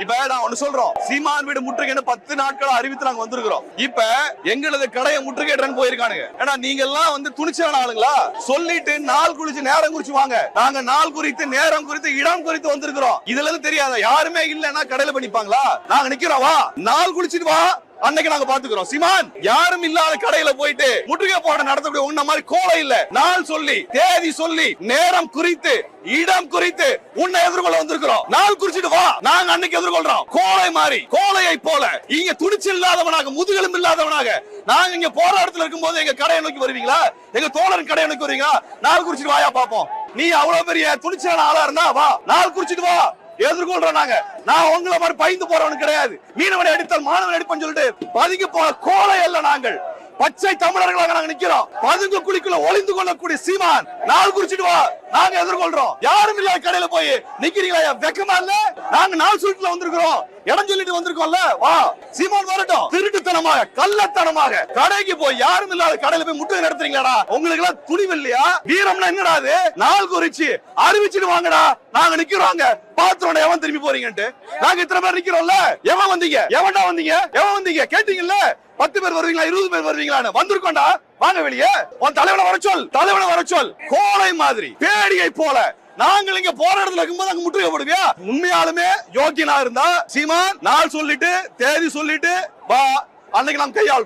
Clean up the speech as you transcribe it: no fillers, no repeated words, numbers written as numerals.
இப்ப நான் ஒண்ணு சொல்றோம், சீமான் வீடு முற்றுகைன்னு 10 நாட்கள் அறிவித்து நாங்க வந்திருக்கிறோம். இப்ப எங்களது கடையை முற்றுகையிடறன்னு போயிருக்கானுங்க. ஏன்னா நீங்க எல்லாம் வந்து துணிச்சலான ஆளுங்களா? சொல்லிட்டு நாள் குறிச்சு நேரம் குறிச்சு வாங்க. நாங்க நாள் குறித்து நேரம் குறித்து இடம் குறித்து வந்திருக்கிறோம். இதுல இருந்து தெரியாத யாருமே இல்லன்னா கடையில பண்ணிப்பாங்களா? நாங்க நிக்கிறோம், வா நாள் குறிச்சிட்டு வா, அன்னைக்கு நாங்க பாத்துக்கிறோம். சீமான் யாரும் இல்லாத கடையில போயிட்டு முற்றுகை போட நடத்தக்கூடிய உன்ன மாதிரி கோலை இல்ல. நாள் சொல்லி தேதி சொல்லி நேரம் குறித்து இடம் குறித்து உன்னை எதிர்கொள்ள வந்திருக்கிறோம். நாள் குறிச்சிட்டு வா, நாங்க அன்னைக்கு எதிர்கொள்றோம். கோலை மாதிரி கோலையை போல இங்க துணிச்சல் இல்லாதவனாக முதுகெலும்பு இல்லாதவனாக நாங்க இங்க போராட்டத்துல இருக்கும் போது எங்க கடையை நோக்கி வருவீங்களா? எங்க தோழர் கடையை நோக்கி வருவீங்களா? நாள் குறிச்சிட்டு வாயா பாப்போம். நீ அவ்வளவு பெரிய துணிச்சலான ஆளா இருந்தா வா, நாள் குறிச்சிட்டு வா, எதிர்கொள்றோம். நாங்க நான் உங்களை மாதிரி பயந்து போறவனு கிடையாது. மீனவனை அடித்தால் மாணவனை அடிப்பேன்னு சொல்லிட்டு பதுங்கி போற கோலை அல்ல. நாங்கள் பச்சை தமிழர்களாக நாங்க நிக்கிறோம். பதுங்கு குழிக்குள்ள ஒளிந்து கொள்ளக்கூடிய சீமான் நாள் குறிச்சிட்டு வா, நாங்க எதிர்கொள்றோம். யாரும் இல்லாத கடையில போய் நிக்கிறீங்களா? வெக்கமா இல்ல? நாங்க நாள் சொல்லிட்டு வந்திருக்கிறோம், இடம் சொல்லிட்டு வந்திருக்கோம்ல. வா சீமான் வரட்டும். திருட்டுத்தனமாக கள்ளத்தனமாக கடைக்கு போய் யாரும் இல்லாத கடையில போய் முட்டுகை நடத்துறீங்களா? உங்களுக்கு எல்லாம் துணிவு இல்லையா? வீரம்னா என்னடா அது? நாள் குறிச்சு அறிவிச்சிட்டு வாங்கடா, நாங்க நிக்கிறோங்க. பாத்திரோட எவன் திரும்பி போறீங்கன்ட்டு நாங்க இத்தனை பேர் நிக்கிறோம்ல. எவன் வந்தீங்க? எவன்டா வந்தீங்க? எவன் வந்தீங்க கேட்டீங்கல்ல? 10 பேர் வருவீங்களா 20 பேர் வருவீங்களான்னு வந்திருக்கோம்டா. வாங்க வெளியே. உன் தலைவனை வர சொல், தலைவனை வர சொல். கோலை மாதிரி பேடியை போல நாங்கள் இங்க போற இடத்துல இருக்கும்போது அங்க முற்றுகை போடுவியா? உண்மையாலுமே யோக்கியனா இருந்தா சீமான் நாள் சொல்லிட்டு தேதி சொல்லிட்டு வா, அன்னைக்கு நாம் கையாளுறோம்.